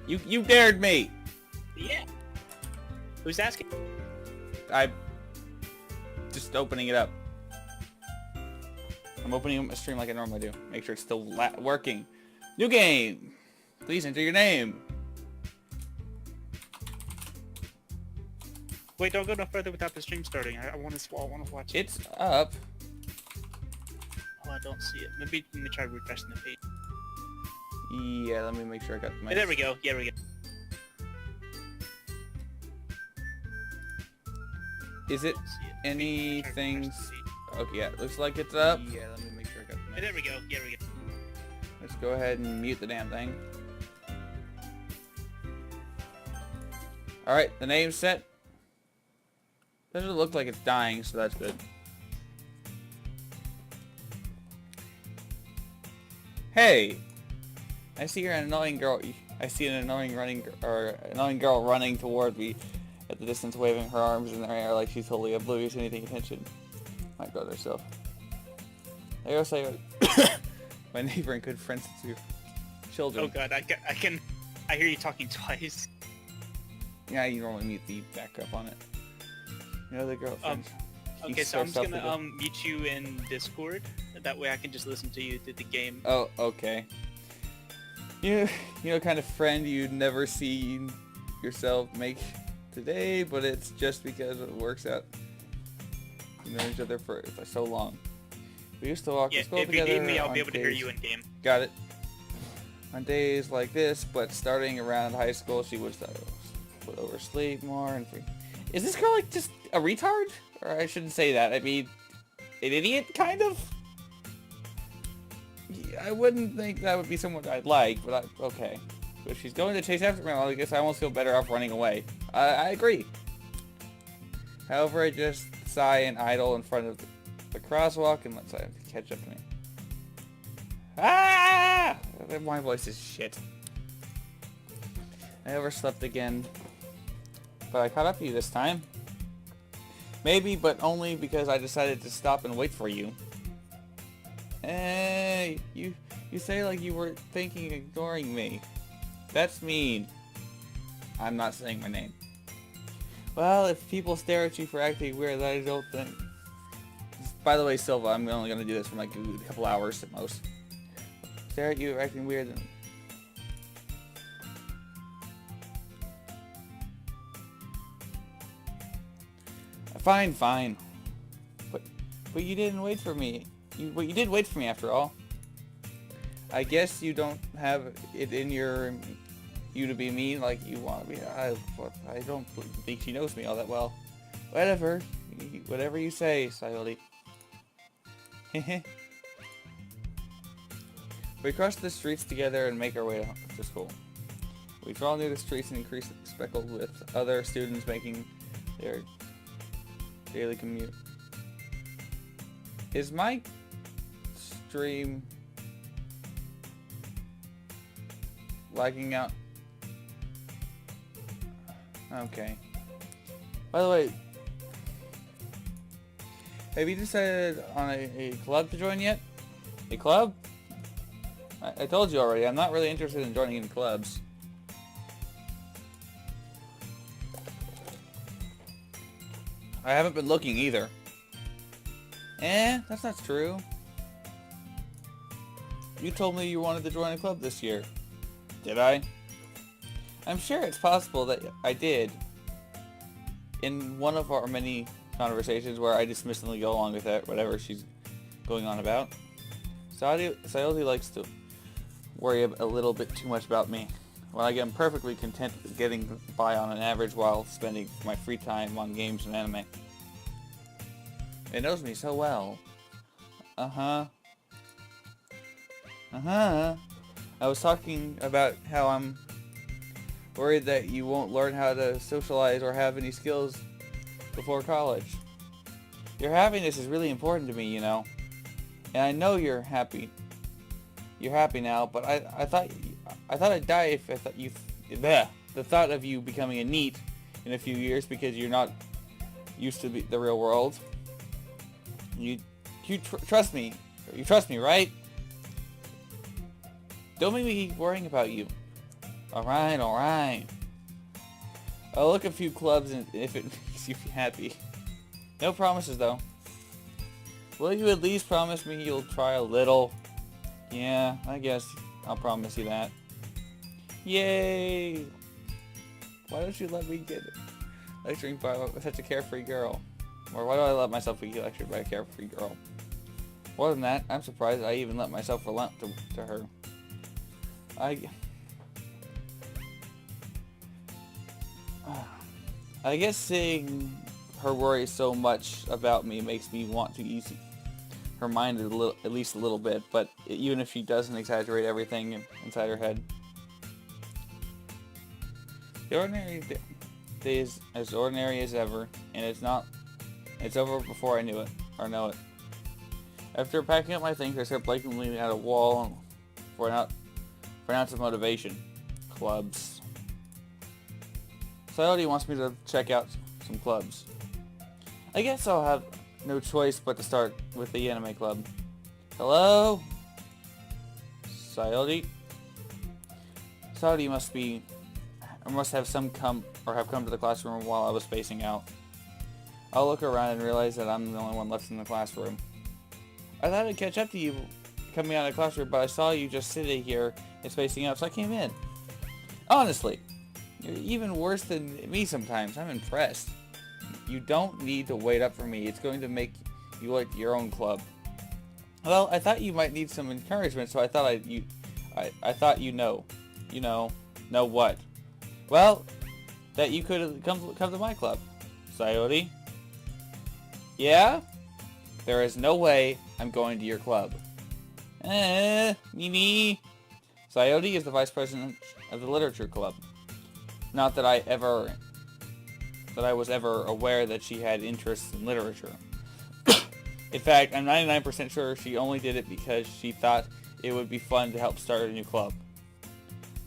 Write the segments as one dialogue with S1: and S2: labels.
S1: You dared me!
S2: Yeah. Who's asking?
S1: I'm just opening it up. I'm opening up my stream like I normally do. Make sure it's still working. New game! Please enter your name.
S2: Wait, don't go no further without the stream starting. I want to watch it.
S1: It's up.
S2: Oh, I don't see it. Maybe let me try refreshing the page.
S1: Yeah, let me make sure I got my...
S2: Hey, there we go. Yeah, we go.
S1: Is it anything... Okay, yeah, looks like it's up. Yeah, let me make sure I got my...
S2: Hey, there we go. Yeah, we go.
S1: Let's go ahead and mute the damn thing. Alright, the name's set. Doesn't look like it's dying, so that's good. Hey! I see you're an annoying girl. I see an annoying girl running toward me at the distance, waving her arms in the air like she's totally oblivious to anything attention. Might go to herself. I gotta say, my neighbor and good friends to children.
S2: Oh god, I hear you talking twice.
S1: Yeah, you normally mute the backup on it. You know the girlfriend.
S2: Okay, so I'm just gonna mute you in Discord. That way I can just listen to you through the game.
S1: Oh, okay. You know, kind of friend you'd never see yourself make today, but it's just because it works out. We've known each other for so long. We used to walk to school together.
S2: If you need me, I'll be able to hear you in game.
S1: Got it. On days like this, but starting around high school, she would oversleep more and free. Is this girl like just a retard? Or I shouldn't say that. I mean, an idiot, kind of? Yeah, I wouldn't think that would be someone I'd like, but okay. So if she's going to chase after me, well, I guess I almost feel better off running away. I agree. However, I just sigh and idle in front of the crosswalk and let her catch up to me. Ah! My voice is shit. I overslept again. But I caught up to you this time. Maybe, but only because I decided to stop and wait for you. Hey, you say like you were thinking of ignoring me. That's mean. I'm not saying my name. Well, if people stare at you for acting weird, I don't think... By the way, Silva, I'm only going to do this for like a couple hours at most. Stare at you for acting weird, then... Fine. But you didn't wait for me. You did wait for me after all. I guess you don't have it in you to be mean like you want me. I don't think she knows me all that well. Whatever you say, Sayori. We cross the streets together and make our way to school. We draw near the streets and increase speckled with other students making their daily commute. Is my stream lagging out? Okay. By the way, have you decided on a club to join yet? A club? I told you already, I'm not really interested in joining any clubs. I haven't been looking either. That's not true. You told me you wanted to join a club this year. Did I? I'm sure it's possible that I did. In one of our many conversations where I dismissively go along with it, whatever she's going on about. Sayori likes to worry a little bit too much about me. When I am perfectly content with getting by on an average while spending my free time on games and anime. It knows me so well. I was talking about how I'm worried that you won't learn how to socialize or have any skills before college. Your happiness is really important to me, you know. And I know you're happy. You're happy now, but I thought I'd die if I thought the thought of you becoming a NEET in a few years because you're not used to the real world. You trust me. You trust me, right? Don't make me keep worrying about you. Alright, alright. I'll look a few clubs and if it makes you happy. No promises though. Will you at least promise me you'll try a little? Yeah, I guess I'll promise you that. Yay! Why don't you let me get lecturing by such a carefree girl? Or why do I let myself be lectured by a carefree girl? More than that, I'm surprised I even let myself relent to her. I guess seeing her worry so much about me makes me want to ease her mind at least a little bit, but even if she doesn't exaggerate everything inside her head. The ordinary day is as ordinary as ever, and it's over before I knew it, or know it. After packing up my things, I start blatantly at a wall for an ounce of motivation. Clubs. Sayori wants me to check out some clubs. I guess I'll have no choice but to start with the anime club. Hello? Sayori? Sayori must have come to the classroom while I was spacing out. I'll look around and realize that I'm the only one left in the classroom. I thought I'd catch up to you coming out of the classroom, but I saw you just sitting here and spacing out, so I came in. Honestly, you're even worse than me sometimes. I'm impressed. You don't need to wait up for me. It's going to make you like your own club. Well, I thought you might need some encouragement, so I thought you know. You know what? Well, that you could come to my club. Sayori? Yeah? There is no way I'm going to your club. Mimi. Sayori is the vice president of the literature club. Not that I was ever aware that she had interests in literature. In fact, I'm 99% sure she only did it because she thought it would be fun to help start a new club.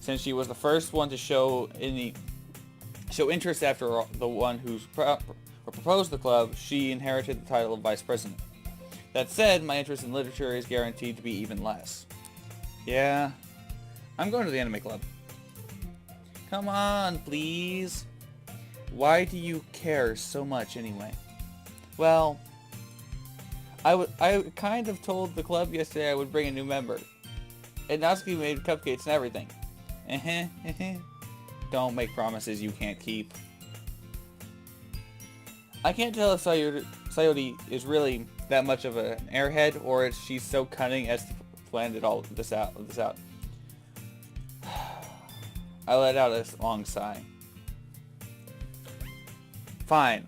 S1: Since she was the first one to show interest after the one who proposed the club, she inherited the title of vice president. That said, my interest in literature is guaranteed to be even less. Yeah, I'm going to the anime club. Come on, please. Why do you care so much anyway? Well, I kind of told the club yesterday I would bring a new member. And Natsuki made cupcakes and everything. Don't make promises you can't keep. I can't tell if Sayori is really that much of an airhead, or if she's so cunning as to plan all this out. I let out a long sigh. Fine.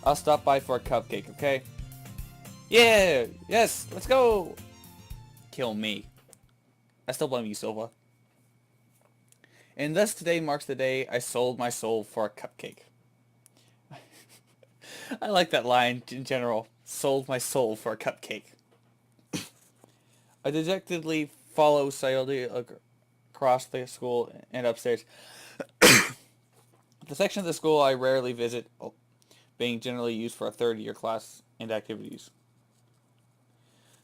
S1: I'll stop by for a cupcake, okay? Yeah! Yes! Let's go! Kill me. I still blame you, Silva. And thus today marks the day I sold my soul for a cupcake. I like that line in general. Sold my soul for a cupcake. I dejectedly follow Sayori across the school and upstairs. The section of the school I rarely visit, being generally used for a third-year class and activities.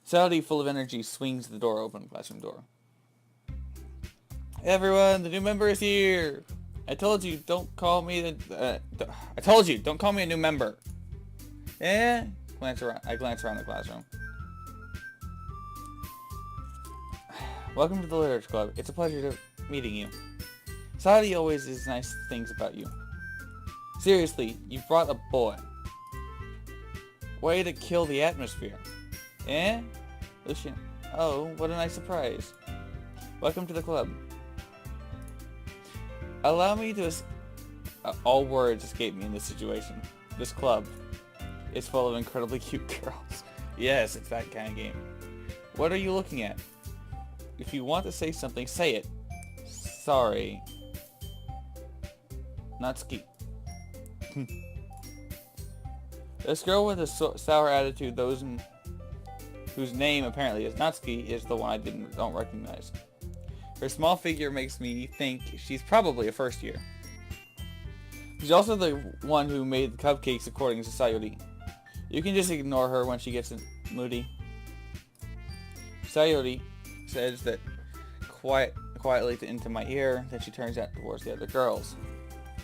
S1: Sayori, full of energy, swings the door open, classroom door. Hey everyone, the new member is here. I told you, don't call me don't call me a new member. Eh? I glance around the classroom. Welcome to the Literature Club. It's a pleasure meeting you. Sayori always says nice things about you. Seriously, you brought a boy. Way to kill the atmosphere. Eh? Lucian. Oh, what a nice surprise. Welcome to the club. Allow me to... all words escape me in this situation. This club is full of incredibly cute girls. Yes, it's that kind of game. What are you looking at? If you want to say something, say it. Sorry. Natsuki. This girl with a sour attitude, whose name apparently is Natsuki, is the one I don't recognize. Her small figure makes me think she's probably a first year. She's also the one who made the cupcakes according to Sayori. You can just ignore her when she gets moody. Sayori says that quietly into my ear, then she turns out towards the other girls.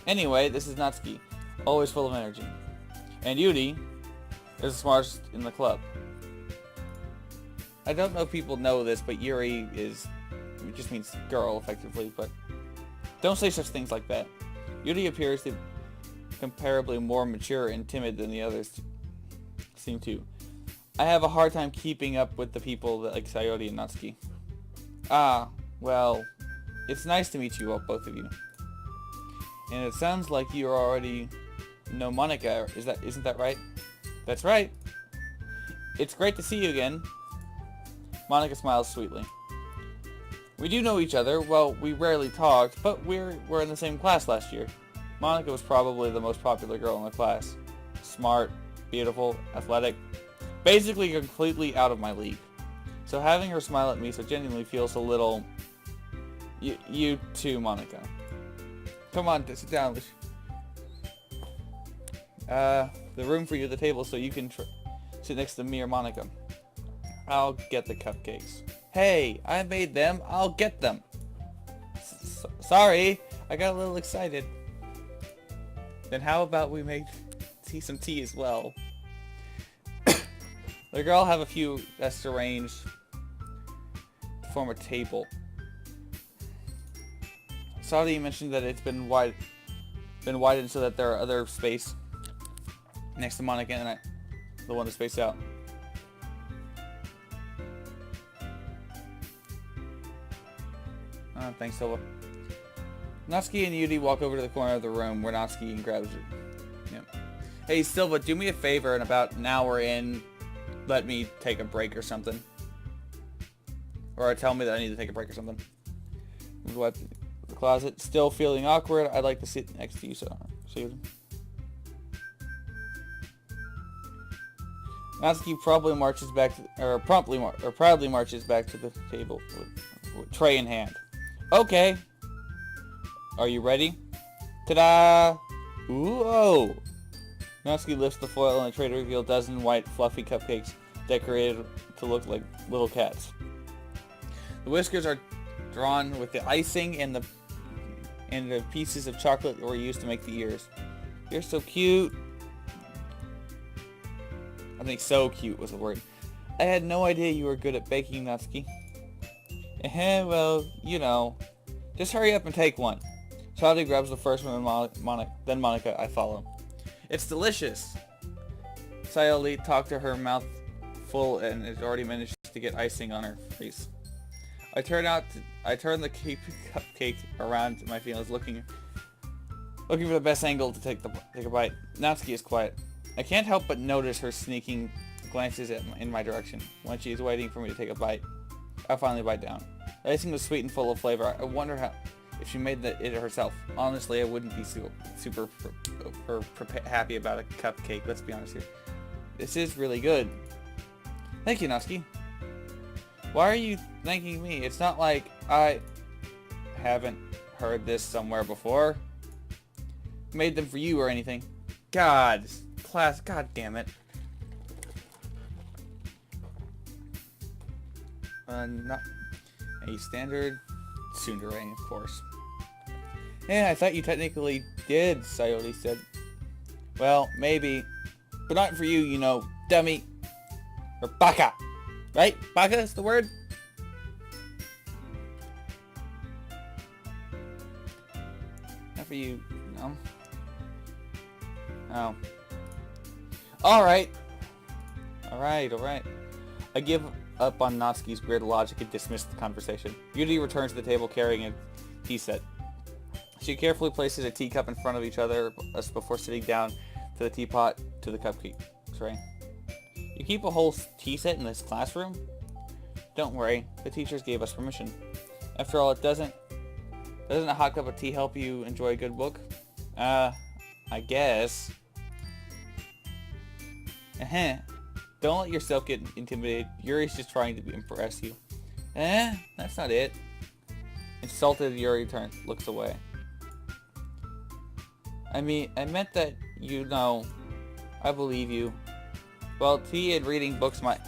S1: Anyway, this is Natsuki, always full of energy. And Yuri is the smartest in the club. I don't know if people know this, but Yuri it just means girl, effectively, but don't say such things like that. Yuri appears to be comparably more mature and timid than the others seem to. I have a hard time keeping up with the people that like Sayori and Natsuki. Ah, well, it's nice to meet you all, both of you. And it sounds like you already know Monika, isn't that right? That's right. It's great to see you again. Monika smiles sweetly. We do know each other. Well, we rarely talked, but we're in the same class last year. Monika was probably the most popular girl in the class. Smart, beautiful, athletic. Basically completely out of my league. So having her smile at me so genuinely feels a little... You too, Monika. Come on, sit down. The room for you at the table so you can sit next to me or Monika. I'll get the cupcakes. Hey, I made them. I'll get them. Sorry, I got a little excited. Then how about we make some tea as well? The girl have a few desks arranged to form a table. Saw that you mentioned that it's been widened so that there are other space next to Monika and the one to space out. Thanks, Silva. Natsuki and Yuri walk over to the corner of the room where Natsuki grabs it. Yep. Hey, Silva, do me a favor, and about an hour in, let me take a break or something. Or tell me that I need to take a break or something. Wipe the closet. Still feeling awkward. I'd like to sit next to you, so Natsuki proudly marches back to the table with tray in hand. Okay. Are you ready? Ta-da! Whoa! Natsuki lifts the foil and the tray to reveal a dozen white, fluffy cupcakes decorated to look like little cats. The whiskers are drawn with the icing and the pieces of chocolate that were used to make the ears. You're so cute. I think so cute was the word. I had no idea you were good at baking, Natsuki. Well, you know. Just hurry up and take one. Charlie grabs the first one and then Monika, I follow. It's delicious. Sayori talked to her mouth full and has already managed to get icing on her face. I turn the cupcake around my feelings, looking for the best angle to take a bite. Natsuki is quiet. I can't help but notice her sneaking glances in my direction. When she is waiting for me to take a bite, I finally bite down. The icing was sweet and full of flavor. I wonder if she made it herself. Honestly, I wouldn't be super happy about a cupcake. Let's be honest here. This is really good. Thank you, Natsuki. Why are you thanking me? It's not like I haven't heard this somewhere before. Made them for you or anything. God damn it. Not a standard tsundere, of course. Yeah, I thought you technically did, Sayori said. Well, maybe. But not for you, you know, dummy. Or baka. Right? Baka is the word? Not for you, no. Oh. Alright. I give up on Natsuki's weird logic and dismiss the conversation. Yuri returns to the table carrying a tea set. She carefully places a teacup in front of each other before sitting down to the teapot to the cupcake tray. You keep a whole tea set in this classroom? Don't worry, the teachers gave us permission. After all, doesn't a hot cup of tea help you enjoy a good book? I guess. Don't let yourself get intimidated. Yuri's just trying to impress you. That's not it. Insulted, Yuri looks away. I meant that, you know, I believe you. Well, tea and reading books might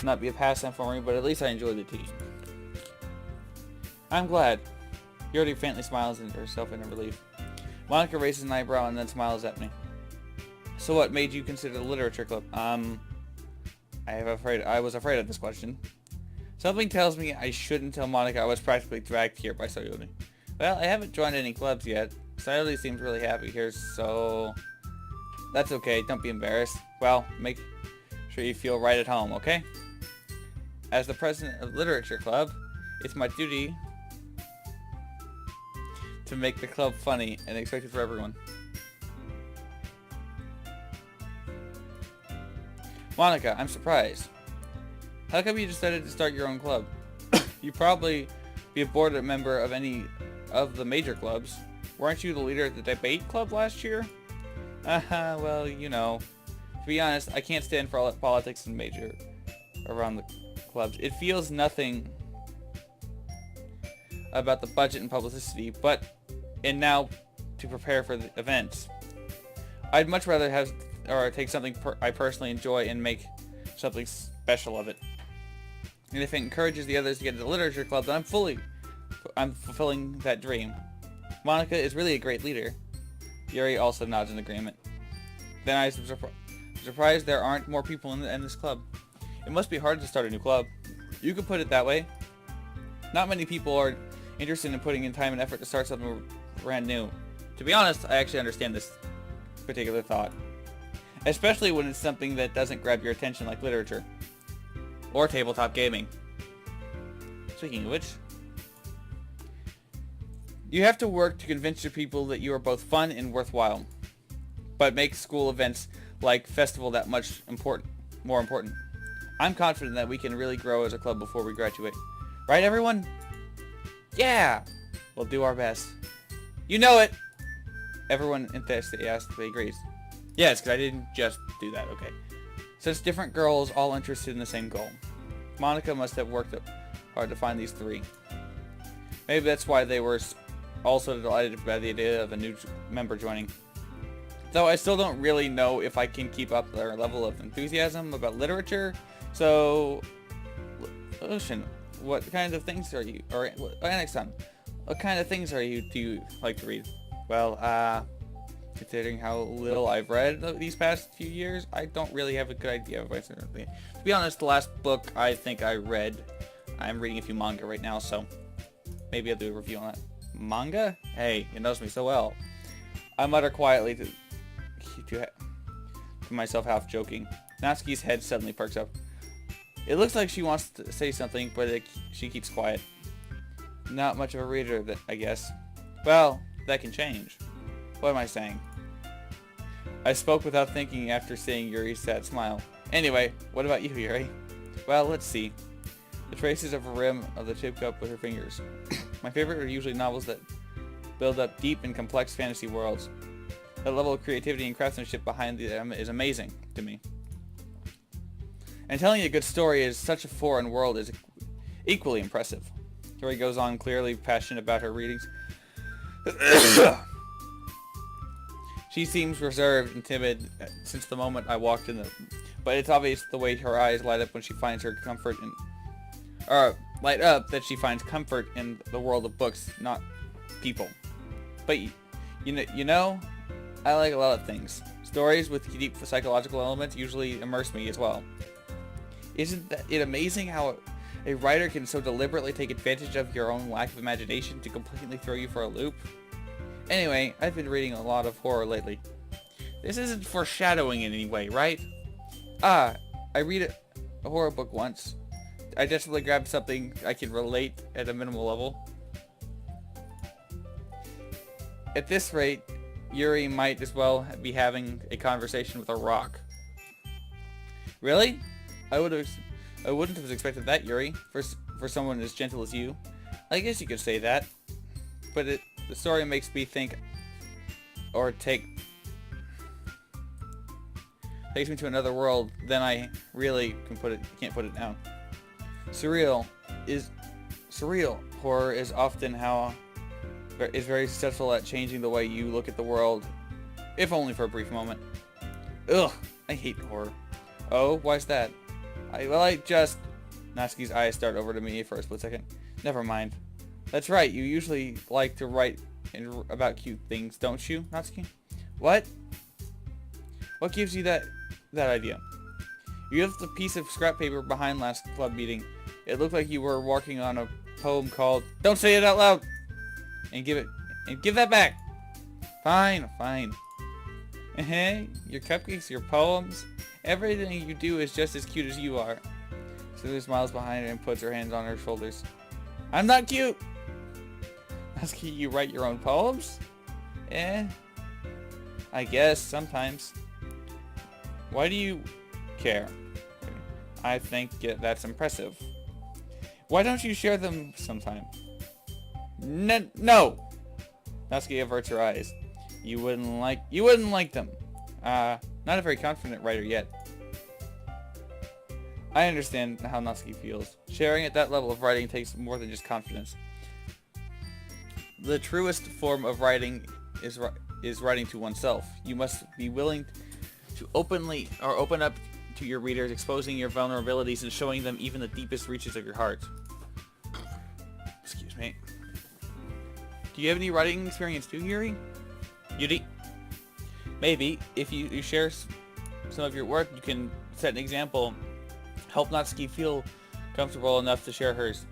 S1: not be a pastime for me, but at least I enjoy the tea. I'm glad. Yuri faintly smiles at herself in relief. Monica raises an eyebrow and then smiles at me. So what made you consider the literature club? I was afraid of this question. Something tells me I shouldn't tell Monica I was practically dragged here by Sayuri. Well, I haven't joined any clubs yet. Sayuri seems really happy here, so... That's okay, don't be embarrassed. Well, make sure you feel right at home, okay? As the president of the Literature Club, it's my duty to make the club funny and expected for everyone. Monica, I'm surprised. How come you decided to start your own club? You'd probably be a board member of any of the major clubs. Weren't you the leader of the debate club last year? Well, you know. To be honest, I can't stand for all that politics and major around the clubs. It feels nothing about the budget and publicity, and now to prepare for the events. I'd much rather have take something I personally enjoy and make something special of it. And if it encourages the others to get into the literature club, then I'm fulfilling that dream. Monica is really a great leader. Yuri also nods in agreement. Then I'm surprised there aren't more people in this club. It must be hard to start a new club. You could put it that way. Not many people are interested in putting in time and effort to start something brand new. To be honest, I actually understand this particular thought. Especially when it's something that doesn't grab your attention like literature. Or tabletop gaming. Speaking of which, you have to work to convince your people that you are both fun and worthwhile. But make school events like festival that much more important. I'm confident that we can really grow as a club before we graduate. Right, everyone? Yeah! We'll do our best. You know it! Everyone enthusiastically agrees. Yes, because I didn't just do that, okay. Such different girls all interested in the same goal. Monica must have worked hard to find these three. Maybe that's why they were also delighted by the idea of a new member joining. Though I still don't really know if I can keep up their level of enthusiasm about literature, so... Ocean, what kind of things are you... Or, Anexon, what kind of things do you like to read? Well, considering how little I've read these past few years, I don't really have a good idea of what's... To be honest, the last book I think I read, I'm reading a few manga right now, so maybe I'll do a review on that. Manga? Hey, it knows me so well. I mutter quietly to myself, half joking. Natsuki's head suddenly perks up. It looks like she wants to say something, but she keeps quiet. Not much of a reader, I guess. Well, that can change. What am I saying? I spoke without thinking after seeing Yuri's sad smile. Anyway, what about you, Yuri? Well, let's see. The traces of a rim of the tip cup with her fingers. My favorite are usually novels that build up deep and complex fantasy worlds. The level of creativity and craftsmanship behind them is amazing to me. And telling a good story in such a foreign world is equally impressive. Yuri goes on, clearly passionate about her readings. She seems reserved and timid since the moment I walked in but it's obvious the way her eyes light up when she finds her comfort in... light up that she finds comfort in the world of books, not people. But, you know, I like a lot of things. Stories with deep psychological elements usually immerse me as well. Isn't it amazing how a writer can so deliberately take advantage of your own lack of imagination to completely throw you for a loop? Anyway, I've been reading a lot of horror lately. This isn't foreshadowing in any way, right? I read a horror book once. I desperately grabbed something I can relate at a minimal level. At this rate, Yuri might as well be having a conversation with a rock. Really? I wouldn't have expected that, Yuri, for someone as gentle as you. I guess you could say that. But the story makes me think, or takes me to another world, then I really can't put it down. Surreal horror is often is very successful at changing the way you look at the world, if only for a brief moment. Ugh, I hate horror. Oh, why's that? Natsuki's eyes start over to me for a split second. Never mind. That's right, you usually like to write about cute things, don't you, Natsuki? What? What gives you that idea? You left a piece of scrap paper behind last club meeting. It looked like you were working on a poem called "Don't Say It Out Loud," and give that back. Fine, fine. Your cupcakes, your poems, everything you do is just as cute as you are. Suzu smiles behind her and puts her hands on her shoulders. I'm not cute. Natsuki, you write your own poems? I guess sometimes. Why do you care? I think that's impressive. Why don't you share them sometime? No! Natsuki averts her eyes. You wouldn't like them. Not a very confident writer yet. I understand how Natsuki feels. Sharing at that level of writing takes more than just confidence. The truest form of writing is writing to oneself. You must be willing to open up to your readers, exposing your vulnerabilities and showing them even the deepest reaches of your heart. Excuse me. Do you have any writing experience too, Yuri? Maybe. If you share some of your work, you can set an example. Help Natsuki feel comfortable enough to share hers.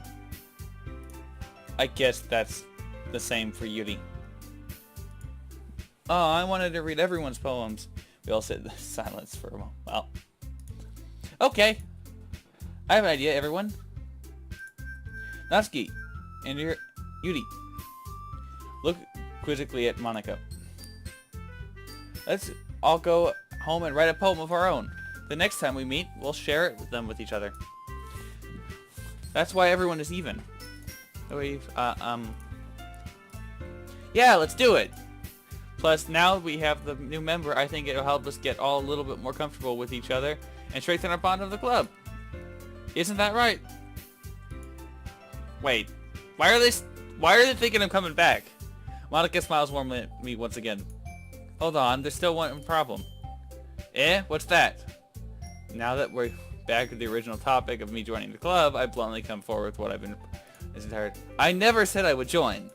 S1: I guess that's the same for Yuri. Oh, I wanted to read everyone's poems. We all sit in silence for a moment. Well. Okay. I have an idea, everyone. Natsuki and Yuri. Look quizzically at Monica. Let's all go home and write a poem of our own. The next time we meet, we'll share it with each other. That's why everyone is even. Yeah, let's do it. Plus, now we have the new member, I think it'll help us get all a little bit more comfortable with each other and strengthen our bond of the club. Isn't that right? Wait, why are they thinking I'm coming back? Monica smiles warmly at me once again. Hold on, there's still one problem. What's that? Now that we're back to the original topic of me joining the club, I bluntly come forward with what I've been this entire... I never said I would join.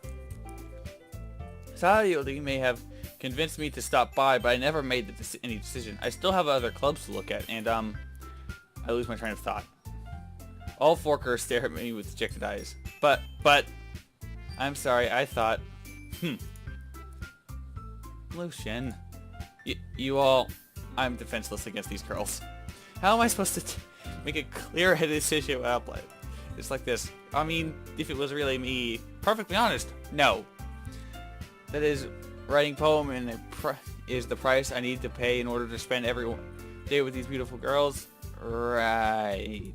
S1: Sayori may have convinced me to stop by, but I never made any decision. I still have other clubs to look at, and I lose my train of thought. All four girls stare at me with dejected eyes. But, I'm sorry, I thought... Lucian. You all... I'm defenseless against these girls. How am I supposed to make a clear-headed decision without play? It's like this. I mean, if it was really me, perfectly honest, no. That is, writing poem and is the price I need to pay in order to spend every day with these beautiful girls. Right.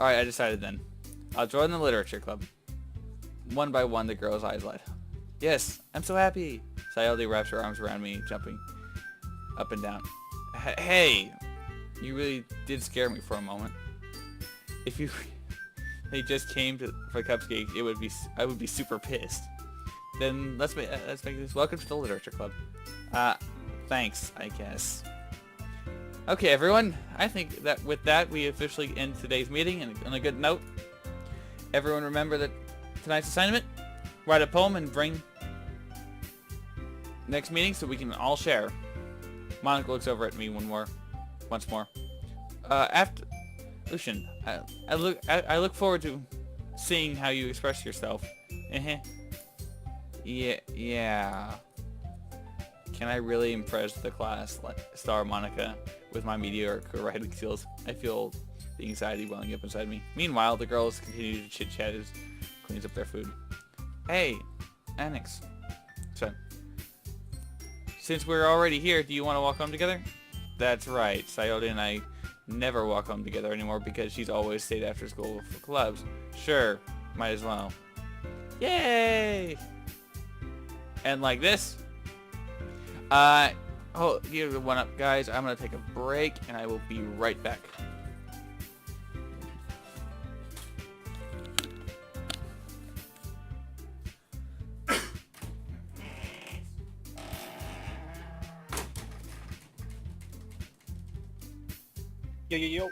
S1: Alright, I decided then. I'll join the literature club. One by one, the girls' eyes light. Yes, I'm so happy. Sayori wraps her arms around me, jumping up and down. Hey, you really did scare me for a moment. If they just came for cupcakes, I would be super pissed. Then let's make this. Welcome to the literature club. Thanks, I guess. Okay, everyone. I think that with that, we officially end today's meeting and on a good note. Everyone remember that tonight's assignment: write a poem and bring next meeting so we can all share. Monica looks over at me once more. After Lucian, I look forward to seeing how you express yourself. Yeah. Can I really impress the class, star Monica, with my mediocre writing skills? I feel the anxiety welling up inside me. Meanwhile, the girls continue to chit-chat as cleans up their food. Hey, Annex. So, since we're already here, do you want to walk home together? That's right. Sayori and I never walk home together anymore because she's always stayed after school for clubs. Sure, might as well. Yay! And like this. Give one up, guys. I'm gonna take a break, and I will be right back.
S2: Yo.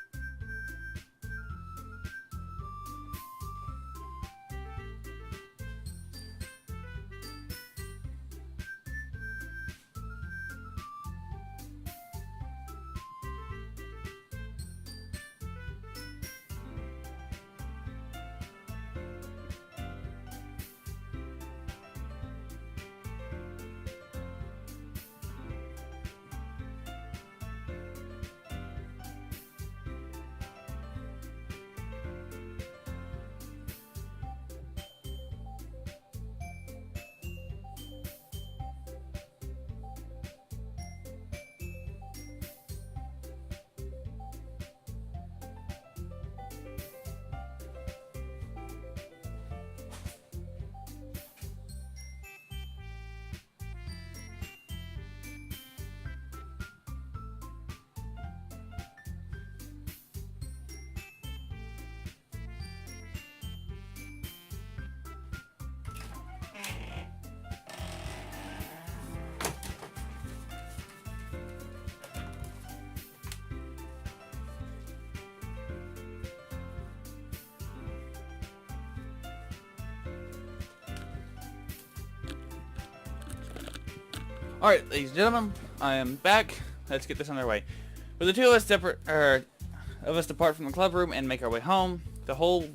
S1: Alright, ladies and gentlemen, I am back. Let's get this on our way. With the two of us depart from the club room and make our way home, the whole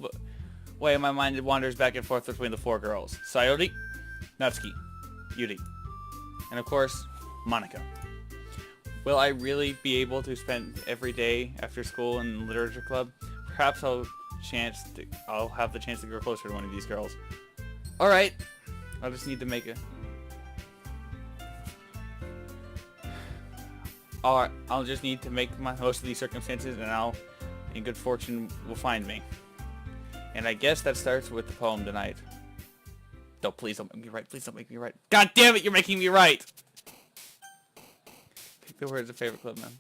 S1: way my mind wanders back and forth between the four girls. Sayori, Natsuki, Yuri, and of course, Monica. Will I really be able to spend every day after school in literature club? Perhaps I'll have the chance to grow closer to one of these girls. Alright, I'll just need to make a... Alright, I'll just need to make my most of these circumstances, and good fortune will find me. And I guess that starts with the poem tonight. No, please don't make me write. Please don't make me write. God damn it, you're making me write! Pick the words of favorite club member.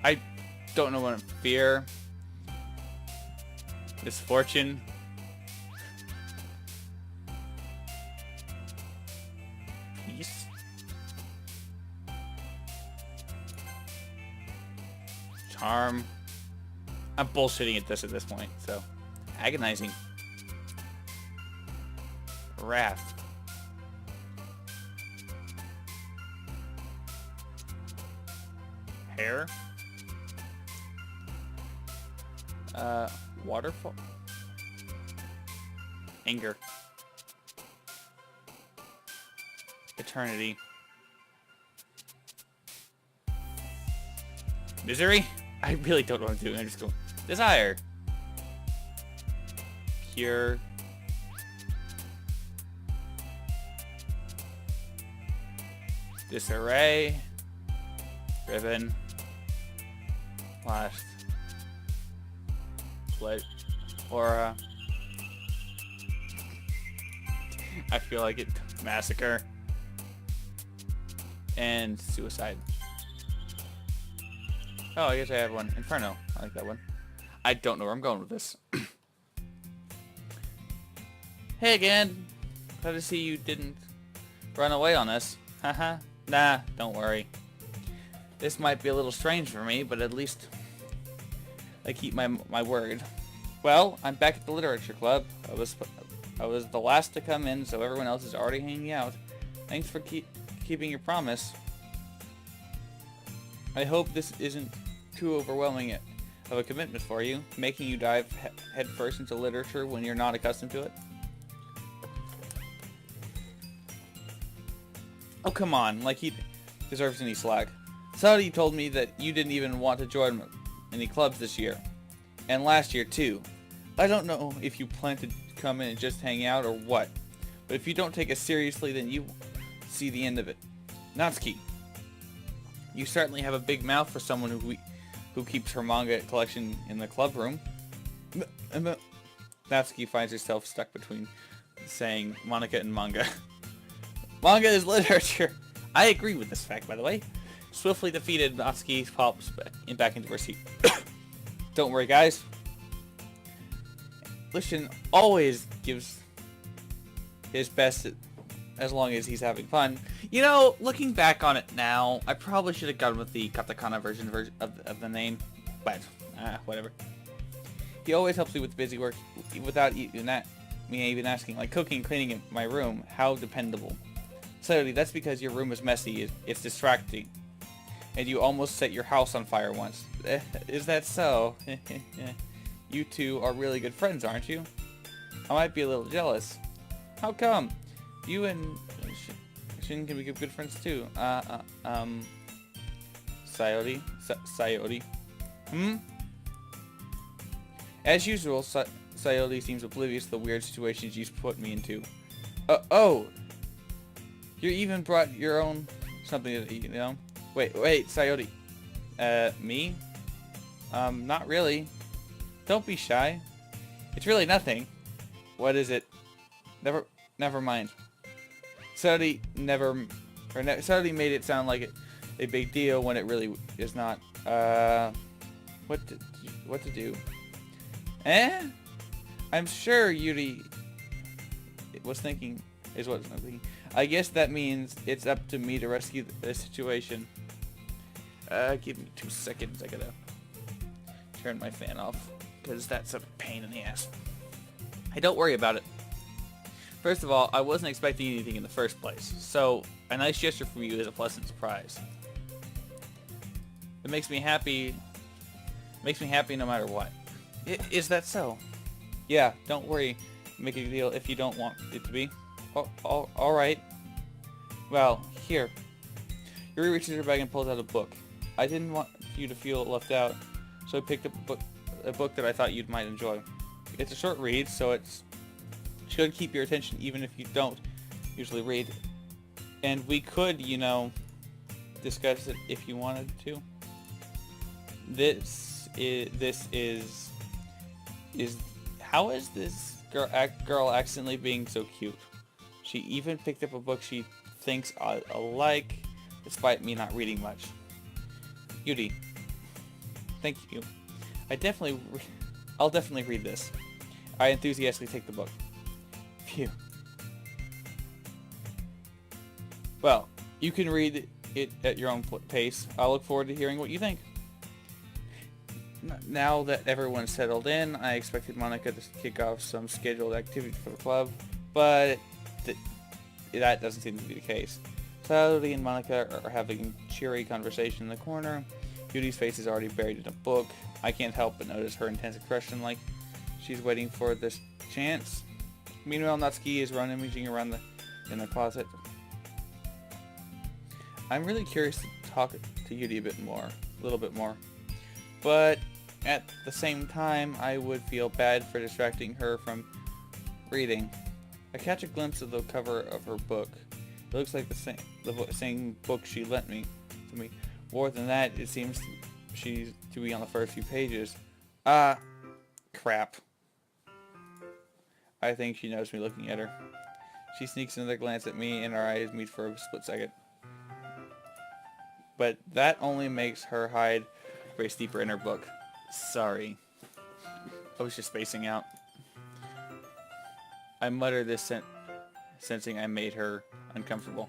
S1: I don't know what I'm fear. Misfortune. Peace. Charm. I'm bullshitting at this point, so. Agonizing. Wrath. Hair. Waterfall? Anger. Eternity. Misery? I really don't know what I'm doing. I'm just going. Desire. Cure. Disarray. Ribbon. Last. Aura. I feel like it. Massacre. And suicide. Oh, I guess I have one. Inferno. I like that one. I don't know where I'm going with this. Hey again. Glad to see you didn't run away on us. Haha. Nah, don't worry. This might be a little strange for me, but at least I keep my word. Well, I'm back at the literature club. I was the last to come in, so everyone else is already hanging out. Thanks for keeping your promise. I hope this isn't too overwhelming of a commitment for you, making you dive headfirst into literature when you're not accustomed to it. Oh, come on, like he deserves any slack. Saudi told me that you didn't even want to join any clubs this year. And last year, too. I don't know if you plan to come in and just hang out or what, but if you don't take it seriously, then you see the end of it. Natsuki, you certainly have a big mouth for someone who keeps her manga collection in the club room. Natsuki finds herself stuck between saying Monica and manga. Manga is literature. I agree with this fact, by the way. Swiftly defeated, Natsuki pops back into her seat. Don't worry, guys. Lishin always gives his best as long as he's having fun. You know, looking back on it now, I probably should have gone with the katakana version of the name, but whatever. He always helps me with busy work without me even asking, like cooking, cleaning in my room. How dependable. Sadly, that's because your room is messy. It's distracting. And you almost set your house on fire once. Is that so? You two are really good friends, aren't you? I might be a little jealous. How come? You and Shin can be good friends too. Sayori? Sayori? As usual, Sayori seems oblivious to the weird situations she's put me into. Oh! You even brought your own something to eat, you know? Wait, Sayori. Me? Not really. Don't be shy. It's really nothing. What is it? Never mind. Sayori never Suddenly made it sound like a big deal when it really is not. What to do? I'm sure Yuri was thinking, is what I'm thinking. I guess that means it's up to me to rescue the situation. Give me 2 seconds. I gotta turn my fan off, because that's a pain in the ass. Hey, don't worry about it. First of all, I wasn't expecting anything in the first place, so a nice gesture from you is a pleasant surprise. It makes me happy. Makes me happy no matter what. Is that so? Yeah, don't worry. Make a deal if you don't want it to be. All right. Well, here. Yuri reaches her bag and pulls out a book. I didn't want you to feel left out, so I picked up a book that I thought you might enjoy. It's a short read, so it should keep your attention even if you don't usually read. And we could, you know, discuss it if you wanted to. How is this girl accidentally being so cute? She even picked up a book she thinks I like, despite me not reading much. Yuri, thank you. I'll definitely read this. I enthusiastically take the book. Phew. Well, you can read it at your own pace. I'll look forward to hearing what you think. Now that everyone's settled in, I expected Monica to kick off some scheduled activity for the club, but that doesn't seem to be the case. Saturday and Monica are having a cheery conversation in the corner. Yuri's face is already buried in a book. I can't help but notice her intense expression, like she's waiting for this chance. Meanwhile, Natsuki is rummaging around in the closet. I'm really curious to talk to Yuri a little bit more. But at the same time, I would feel bad for distracting her from reading. I catch a glimpse of the cover of her book. It looks like the same book she lent me. More than that, it seems she's to be on the first few pages. Crap. I think she knows me looking at her. She sneaks another glance at me and our eyes meet for a split second. But that only makes her hide race deeper in her book. Sorry. I was just spacing out. I mutter this sensing I made her uncomfortable.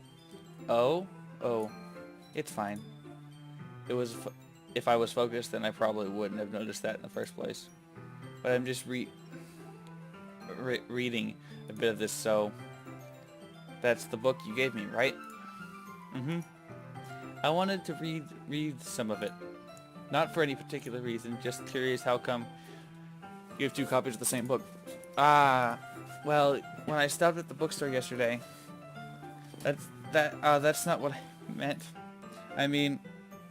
S1: Oh, it's fine. If I was focused, then I probably wouldn't have noticed that in the first place. But I'm just reading a bit of this, so that's the book you gave me, right? Mm-hmm. I wanted to read some of it. Not for any particular reason, just curious how come you have 2 copies of the same book. Well, when I stopped at the bookstore yesterday, that's not what I meant. I mean,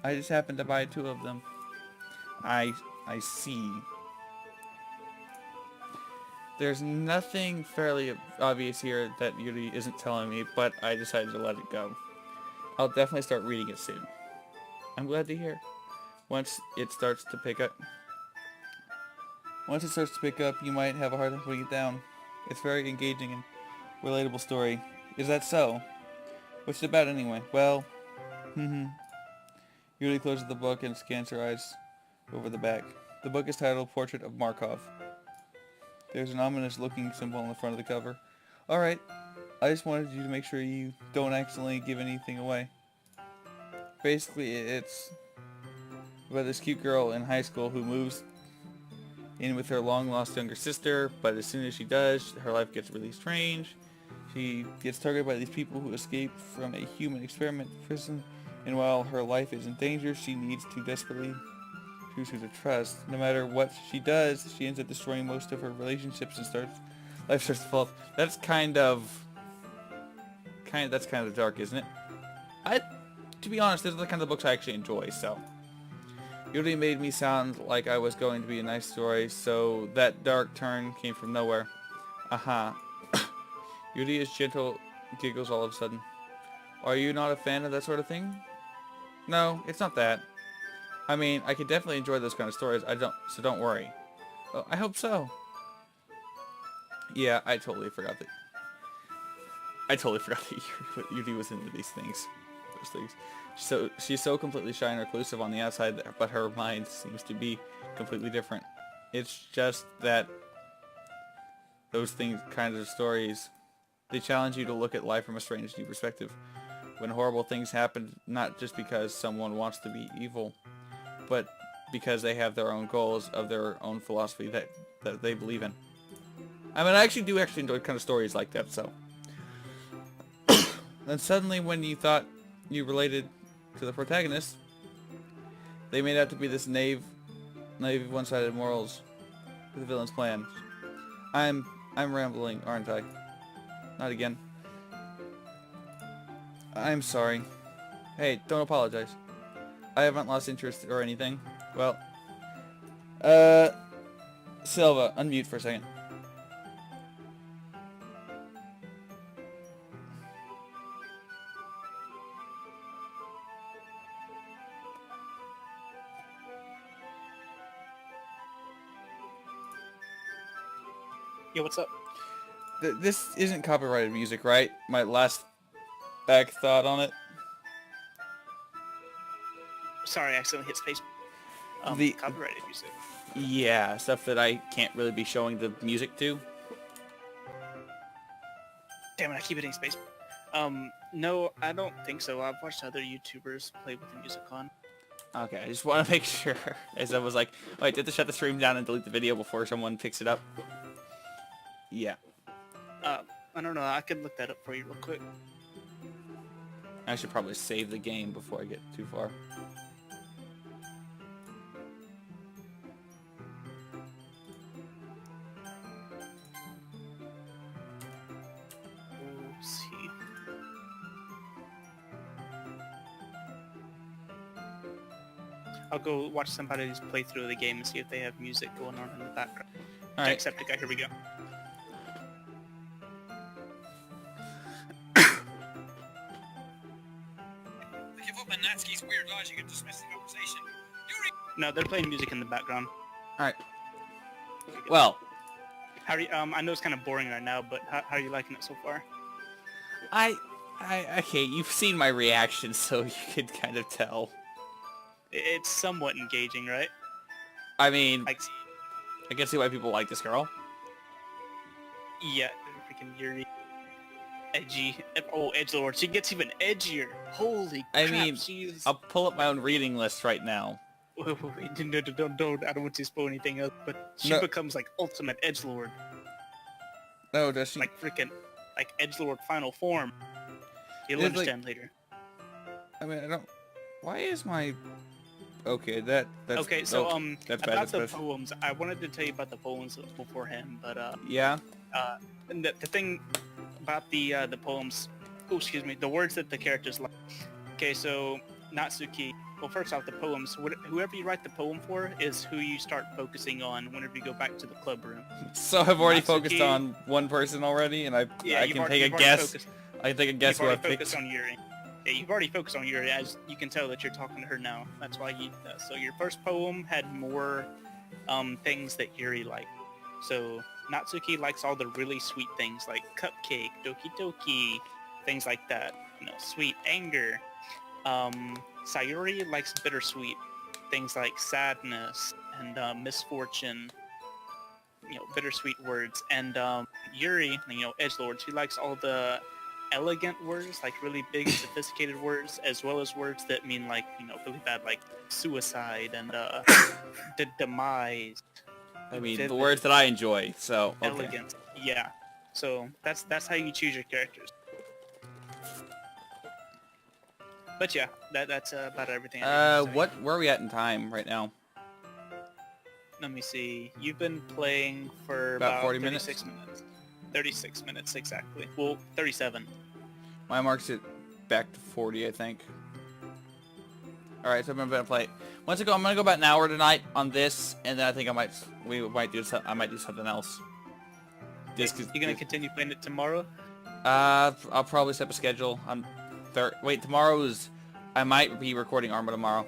S1: I just happened to buy 2 of them. I see. There's nothing fairly obvious here that Yuri isn't telling me, but I decided to let it go. I'll definitely start reading it soon. I'm glad to hear. Once it starts to pick up, you might have a hard time putting it down. It's very engaging and relatable story. Is that so? What's it about anyway? Well, Yuri closes the book and scans her eyes over the back. The book is titled Portrait of Markov. There's an ominous looking symbol on the front of the cover. Alright, I just wanted you to make sure you don't accidentally give anything away. Basically, it's about this cute girl in high school who moves in with her long-lost younger sister, but as soon as she does, her life gets really strange. She gets targeted by these people who escape from a human experiment prison, and while her life is in danger, she needs to desperately choose who to trust. No matter what she does, she ends up destroying most of her relationships and life starts to fall. That's kind of dark, isn't it? To be honest, those are the kind of books I actually enjoy, so. Yuri made me sound like I was going to be a nice story, so that dark turn came from nowhere. Yuri is gentle, giggles all of a sudden. Are you not a fan of that sort of thing? No, it's not that. I mean, I could definitely enjoy those kind of stories. So don't worry. Oh, I hope so. Yeah, I totally forgot that Yuri was into these things. those things. She's so completely shy and reclusive on the outside, but her mind seems to be completely different. It's just that those things, kinds of stories, they challenge you to look at life from a strange new perspective. When horrible things happen, not just because someone wants to be evil, but because they have their own goals of their own philosophy that they believe in. I mean, I actually do enjoy kind of stories like that, so. Then suddenly when you thought you related to the protagonist, they made out to be this naive one-sided morals for the villain's plan. I'm rambling, aren't I? Not again. I'm sorry. Hey, don't apologize. I haven't lost interest or anything. Well, Silva, unmute for a second.
S2: Yeah, what's up?
S1: This isn't copyrighted music, right? My last back thought on it.
S2: Sorry, I accidentally hit space. Copyrighted music.
S1: Yeah, stuff that I can't really be showing the music to.
S2: Damn it, I keep hitting space. No, I don't think so. I've watched other YouTubers play with the music on.
S1: Okay, I just want to make sure. As I was like, wait, did to shut the stream down and delete the video before someone picks it up? Yeah.
S2: I don't know. I could look that up for you real quick.
S1: I should probably save the game before I get too far.
S2: Let's see. I'll go watch somebody's playthrough of the game and see if they have music going on in the background.
S1: Alright.
S2: Jacksepticeye, here we go.
S3: Natsky's weird logic and dismiss the conversation.
S2: No, they're playing music in the background.
S1: Alright. Well,
S2: How are you, I know it's kind of boring right now, but how are you liking it so far?
S1: okay, you've seen my reaction, so you could kind of tell.
S2: It's somewhat engaging, right?
S1: I mean,
S2: Like,
S1: I can see why people like this girl.
S2: yeah, freaking Yuri. Edgy. Oh, edgelord. She gets even edgier. Holy crap,
S1: I mean,
S2: she's...
S1: I'll pull up my own reading list right now.
S2: Wait, don't. I don't want to spoil anything else, but she becomes like ultimate edgelord.
S1: No, does she?
S2: Like freaking, like edgelord final form. You'll
S1: It's
S2: understand later.
S1: I mean, I don't... Why is my... Okay, that's...
S2: Okay, so,
S1: that's bad,
S2: about
S1: that's
S2: the
S1: bad.
S2: poems, I wanted to tell you about the poems beforehand, but,
S1: Yeah?
S2: and the thing about the poems, oh, excuse me, the words that the characters like. Okay, so, Natsuki, well, first off, the poems, whoever you write the poem for is who you start focusing on whenever you go back to the club room.
S1: So I've already
S2: Natsuki,
S1: focused on one person already, and I can take a guess. I can take a guess who I picked.
S2: Focused on Yuri. Yeah, you've already focused on Yuri, as you can tell that you're talking to her now. That's why you... so your first poem had more things that Yuri liked. So Natsuki likes all the really sweet things like cupcake, Doki Doki, things like that. You know, sweet anger. Sayuri likes bittersweet things like sadness and misfortune. You know, bittersweet words. And Yuri, you know, edgelord, she likes all the elegant words, like really big sophisticated words, as well as words that mean like, you know, really bad, like suicide and demise.
S1: I mean, the words that I enjoy, so okay.
S2: Elegant. Yeah. So that's how you choose your characters. But yeah, that's about everything.
S1: Where are we at in time right now?
S2: Let me see. You've been playing for
S1: About 40
S2: 36 minutes. 36 minutes exactly. Well, 37.
S1: My marks it back to 40, I think. Alright, so I'm gonna play. Once I go, I'm gonna go about an hour tonight on this, and then I think I might do something else. Just cause
S2: You gonna continue playing it tomorrow?
S1: I'll probably set up a schedule. Tomorrow's. I might be recording Arma tomorrow.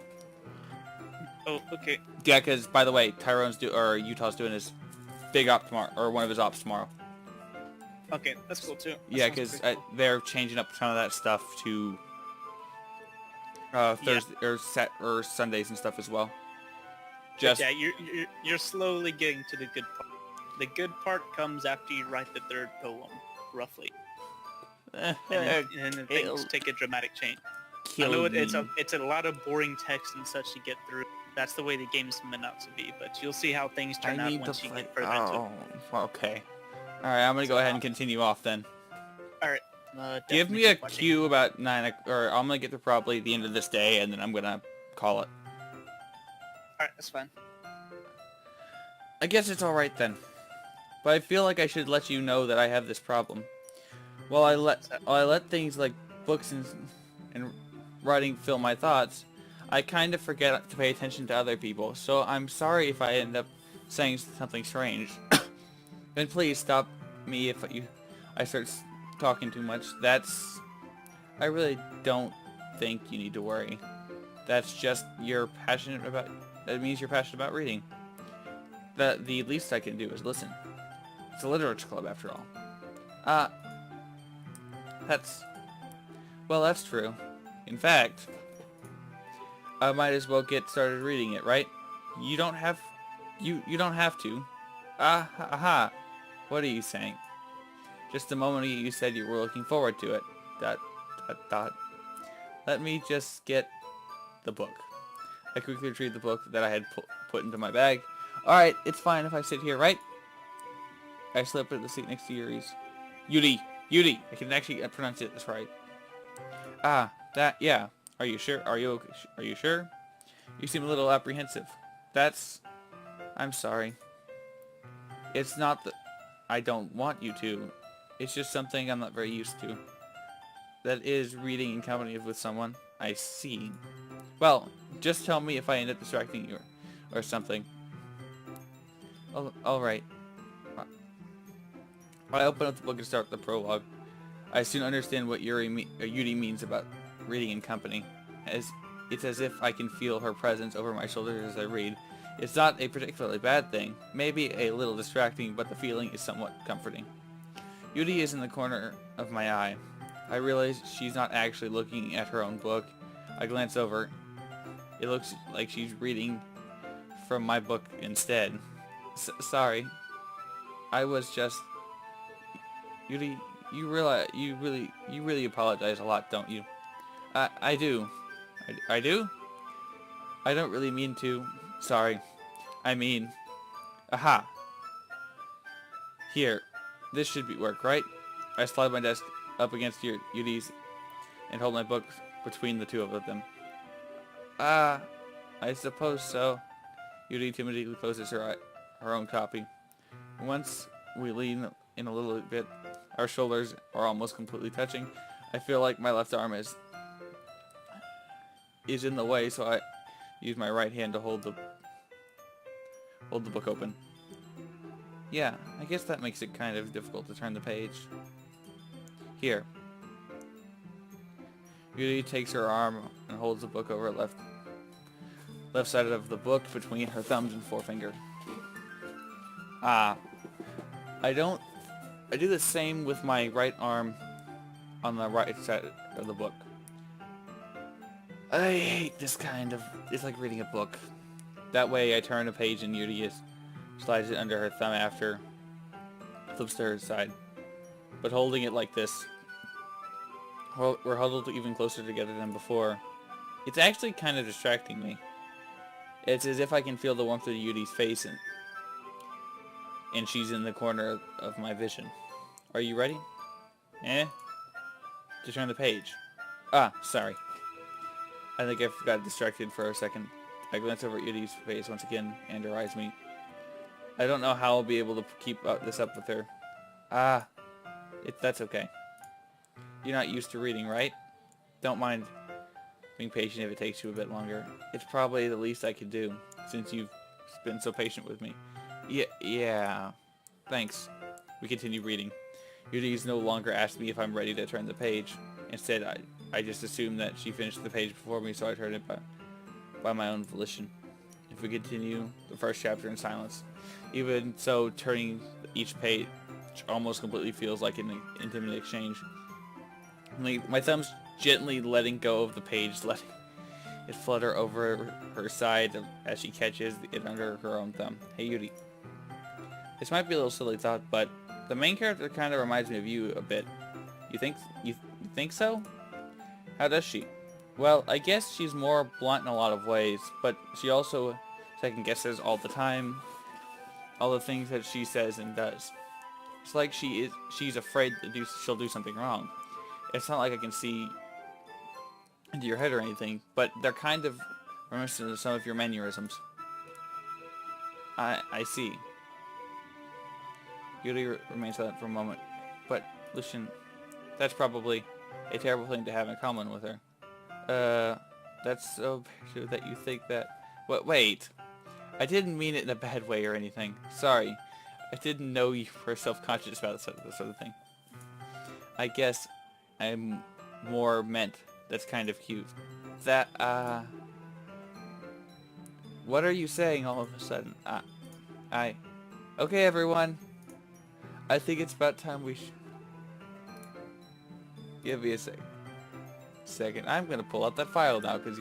S2: Oh, okay.
S1: Yeah, because by the way, Utah's doing his big op tomorrow, or one of his ops tomorrow.
S2: Okay, that's cool too.
S1: Yeah, because they're changing up some of that stuff to Thursday or Sundays and stuff as well.
S2: But
S1: Just
S2: yeah, you're slowly getting to the good part. The good part comes after you write the third poem, roughly, and then things take a dramatic change. I know it's a lot of boring text and such to get through. That's the way the game's meant out to be, but you'll see how things turn out once you get further into it.
S1: Okay. All right, I'm gonna go ahead and continue off then.
S2: All right.
S1: Give me a cue about 9, or I'm gonna get to probably the end of this day, and then I'm gonna call it.
S2: All right, that's fine.
S1: I guess it's all right then. But I feel like I should let you know that I have this problem. While I let things like books and writing fill my thoughts, I kind of forget to pay attention to other people. So I'm sorry if I end up saying something strange. And please stop me if I start talking too much. I really don't think you need to worry. That's just that means you're passionate about reading. The least I can do is listen. It's a literature club after all. That's true. In fact, I might as well get started reading it, right? You don't have to. Aha. What are you saying? Just a moment ago you said you were looking forward to it. Let me just get the book. I quickly retrieved the book that I had put into my bag. Alright, it's fine if I sit here, right? I slip at the seat next to Yuri's. Yuri! I can actually pronounce it this right. Yeah. Are you sure? Are you sure? You seem a little apprehensive. I'm sorry. It's not that I don't want you to. It's just something I'm not very used to. That is reading in company with someone. I see. Well, just tell me if I end up distracting you or something. Oh, alright. I open up the book and start the prologue. I soon understand what Yuri means about reading in company. It's as if I can feel her presence over my shoulders as I read. It's not a particularly bad thing. Maybe a little distracting, but the feeling is somewhat comforting. Yuri is in the corner of my eye. I realize she's not actually looking at her own book. I glance over. It looks like she's reading from my book instead. Sorry. I was just... Yuri, you really apologize a lot, don't you? I do. I do? I don't really mean to. Sorry. I mean... Aha. Here. This should work, right? I slide my desk up against Yuri's and hold my book between the two of them. I suppose so. Yuri timidly poses her own copy. Once we lean in a little bit, our shoulders are almost completely touching. I feel like my left arm is in the way, so I use my right hand to hold the book open. Yeah, I guess that makes it kind of difficult to turn the page. Here. Yuri takes her arm and holds the book over her left side of the book between her thumbs and forefinger. I do the same with my right arm on the right side of the book. I hate this kind of... It's like reading a book. That way I turn a page and Yuri slides it under her thumb after flips to her side. But holding it like this, we're huddled even closer together than before. It's actually kind of distracting me. It's as if I can feel the warmth of Yuri's face and she's in the corner of my vision. Are you ready? To turn the page. Sorry. I think I got distracted for a second. I glance over at Yuri's face once again, and her eyes meet. I don't know how I'll be able to keep this up with her. That's okay. You're not used to reading, right? Don't mind being patient if it takes you a bit longer. It's probably the least I could do, since you've been so patient with me. Yeah. Thanks. We continue reading. Yuri's no longer asked me if I'm ready to turn the page. Instead, I just assumed that she finished the page before me, so I turned it by my own volition. If we continue the first chapter in silence. Even so, turning each page almost completely feels like an intimate exchange. My thumb's gently letting go of the page, it flutter over her side as she catches it under her own thumb. Hey Yuri. This might be a little silly thought, but the main character kind of reminds me of you a bit. You think so? How does she? Well, I guess she's more blunt in a lot of ways, but she also second guesses all the time. All the things that she says and does. It's like she's afraid that she'll do something wrong. It's not like I can see into your head or anything, but they're kind of reminiscent of some of your mannerisms. I see. Yuri remains silent for a moment. But, Lucian, that's probably a terrible thing to have in common with her. That's so true that you think that... Wait. I didn't mean it in a bad way or anything. Sorry. I didn't know you were self-conscious about this sort of thing. I guess I'm more meant that's kind of cute. That, what are you saying all of a sudden? Okay, everyone. I think it's about time we give me a second. I'm gonna pull out that file now, because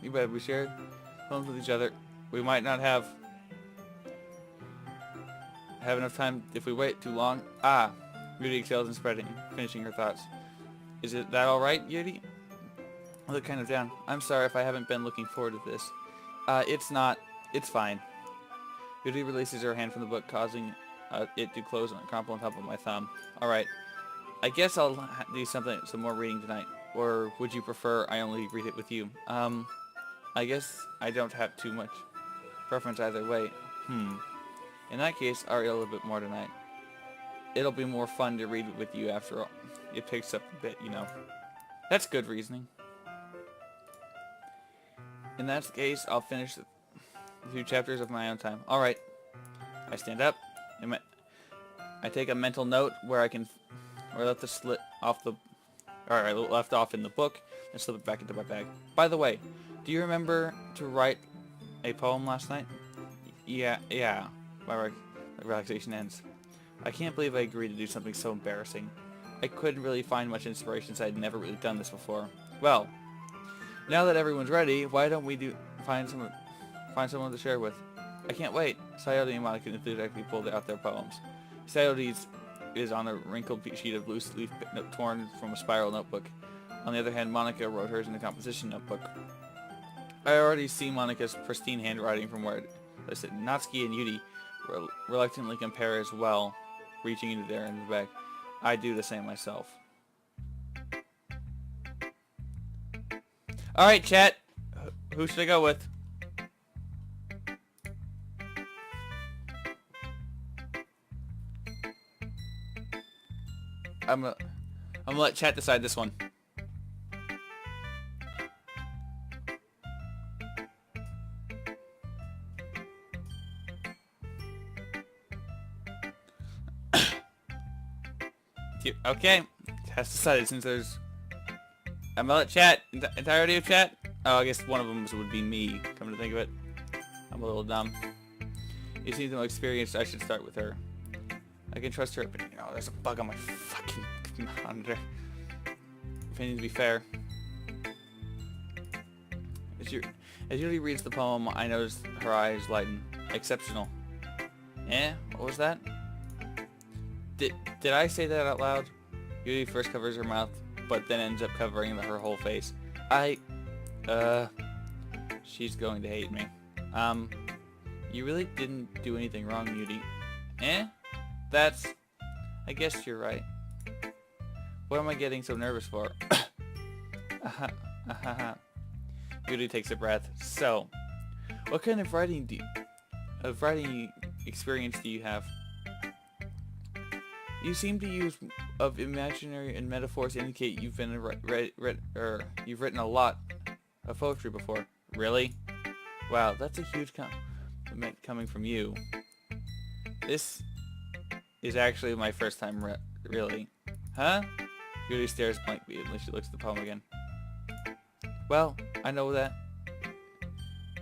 S1: you better be sharing phones with each other. We might not have enough time if we wait too long. Yuri excels in finishing her thoughts. Is that alright, Yuri? I look kind of down. I'm sorry if I haven't been looking forward to this. It's fine. Yuri releases her hand from the book, causing it to close and crumple on top of my thumb. Alright. I guess I'll do some more reading tonight. Or would you prefer I only read it with you? I guess I don't have too much preference either way. In that case, I'll read a little bit more tonight. It'll be more fun to read it with you after all. It picks up a bit, you know. That's good reasoning. In that case, I'll finish the 2 chapters of my own time. Alright. I stand up. I take a mental note where I left off in the book and slip it back into my bag. By the way, do you remember to write a poem last night? Yeah. My relaxation ends. I can't believe I agreed to do something so embarrassing. I couldn't really find much inspiration since I'd never really done this before. Well, now that everyone's ready, why don't we find someone to share with? I can't wait. Sayori and Monica enthusiastically pulled out their poems. Sayori's is on a wrinkled sheet of loose leaf torn from a spiral notebook. On the other hand, Monica wrote hers in a composition notebook. I already see Monica's pristine handwriting from where it listed. Natsuki and Yuri reluctantly compare as well, reaching into their end of the bag. I do the same myself. Alright, chat. Who should I go with? I'm gonna let chat decide this one. Okay, has decided since there's... I'm gonna let chat, entirety of chat? Oh, I guess one of them would be me, come to think of it. I'm a little dumb. You seem the most experienced, I should start with her. I can trust her opinion. Oh, there's a bug on my fucking monitor. Opinion to be fair. As Yuri reads the poem, I notice her eyes lighten. Exceptional. Eh? What was that? Did I say that out loud? Yuri first covers her mouth, but then ends up covering her whole face. She's going to hate me. You really didn't do anything wrong, Yuri. Eh? I guess you're right. What am I getting so nervous for? Yuri takes a breath. So, what kind of writing experience do you have? You seem to use of imaginary and metaphors to indicate you've been you've written a lot of poetry before. Really? Wow, that's a huge compliment coming from you. This is actually my first time really. Huh? Yuri stares blankly unless she looks at the poem again. Well, I know that.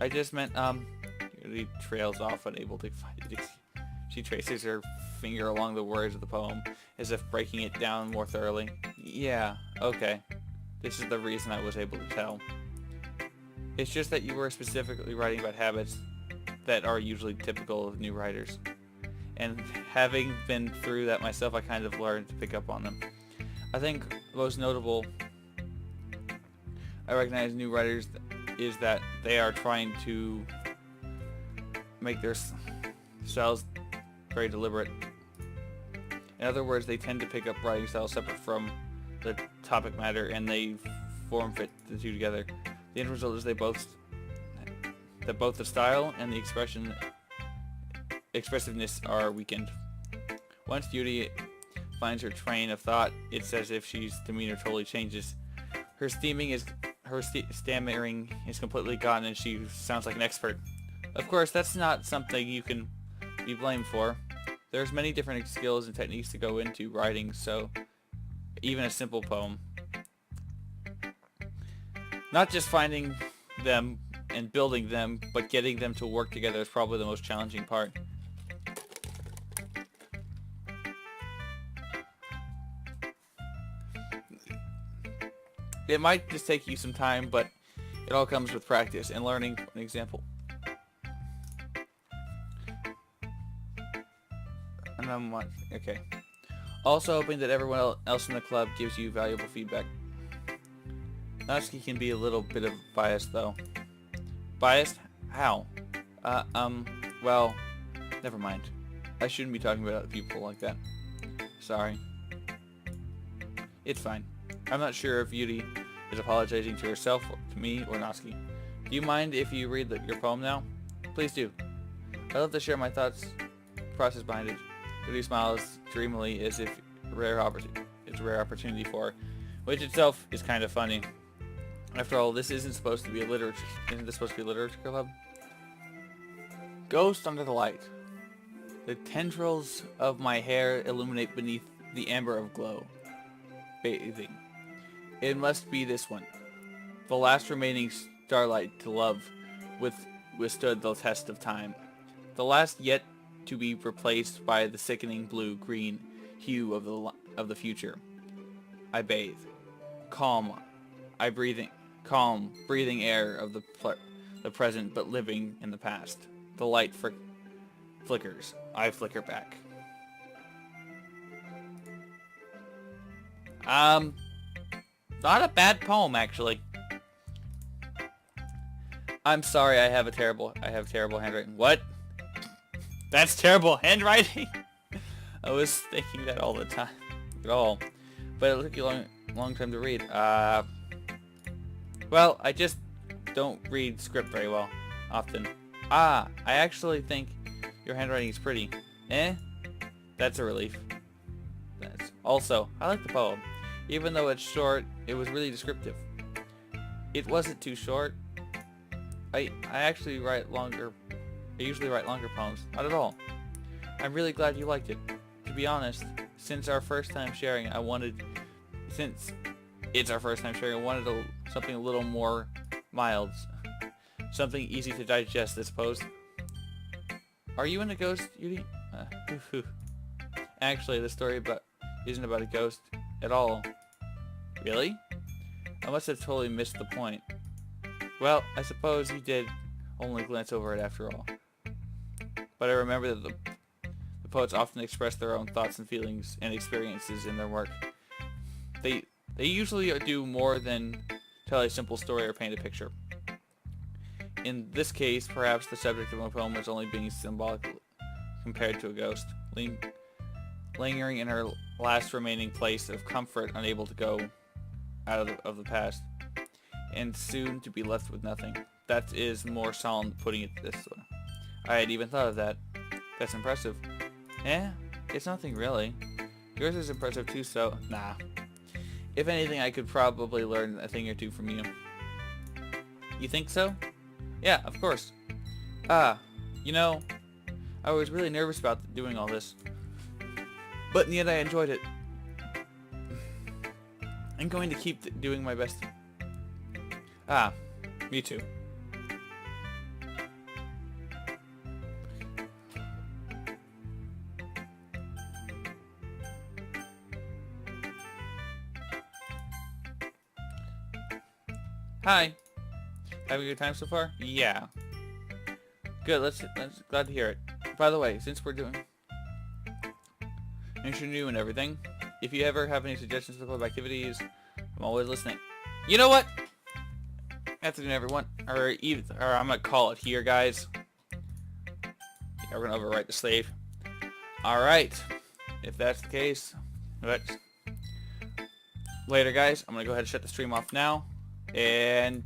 S1: I just meant, Yuri trails off, unable to find it. She traces her finger along the words of the poem, as if breaking it down more thoroughly. Yeah, okay. This is the reason I was able to tell. It's just that you were specifically writing about habits that are usually typical of new writers. And having been through that myself, I kind of learned to pick up on them. I think most notable I recognize new writers is that they are trying to make their styles very deliberate. In other words, they tend to pick up writing styles separate from the topic matter, and they form fit the two together. The end result is that both the style and the expressiveness are weakened. Once Yuri finds her train of thought, it's as if she's demeanor totally changes. Her stammering is completely gone, and she sounds like an expert. Of course, that's not something you can be blamed for. There's many different skills and techniques to go into writing, so even a simple poem. Not just finding them and building them, but getting them to work together is probably the most challenging part. It might just take you some time, but it all comes with practice and learning an example. And I'm okay. Also hoping that everyone else in the club gives you valuable feedback. Natsuki can be a little bit of biased though. Biased? How? Well, never mind. I shouldn't be talking about other people like that. Sorry. It's fine. I'm not sure if Yuri is apologizing to herself, to me, or Natsuki. Do you mind if you read your poem now? Please do. I love to share my thoughts, process behind it. Yuri smiles dreamily as if it's a rare opportunity for her, which itself is kind of funny. After all, this isn't supposed to be a literature. Isn't this supposed to be a literature club? Ghost under the light. The tendrils of my hair illuminate beneath the amber of glow. Bathing. It must be this one. The last remaining starlight to love withstood the test of time. The last yet to be replaced by the sickening blue-green hue of the future. I bathe. Calm, breathing air of the present, but living in the past. The light flickers. I flicker back. Not a bad poem, actually. I'm sorry, I have terrible handwriting. What? That's terrible handwriting? I was thinking that all the time. At all. But it took you a long time to read. Well, I just don't read script very well, often. I actually think your handwriting is pretty. That's a relief. Also, I like the poem. Even though it's short, it was really descriptive. It wasn't too short. I usually write longer poems. Not at all. I'm really glad you liked it. To be honest, since it's our first time sharing, I wanted something a little more mild. Something easy to digest, I suppose. Are you in a ghost, Yuri? Actually, the story isn't about a ghost at all. Really? I must have totally missed the point. Well, I suppose you did only glance over it after all. But I remember that the poets often express their own thoughts and feelings and experiences in their work. They usually do more than tell a simple story or paint a picture. In this case, perhaps the subject of my poem was only being symbolic compared to a ghost, lingering in her last remaining place of comfort, unable to go out of the past, and soon to be left with nothing. That is more solemn putting it this way. I had even thought of that. That's impressive. It's nothing really. Yours is impressive too, so nah. If anything, I could probably learn a thing or two from you. You think so? Yeah, of course. You know, I was really nervous about doing all this. But in the end, I enjoyed it. I'm going to keep doing my best. Me too. Hi. Having a good time so far? Yeah. Good, let's glad to hear it. By the way, since we're doing since you're new and everything, if you ever have any suggestions for club activities, I'm always listening. You know what? Afternoon everyone. Or I'm gonna call it here, guys. Yeah, we're gonna overwrite the slave. Alright. If that's the case, later guys. I'm gonna go ahead and shut the stream off now. And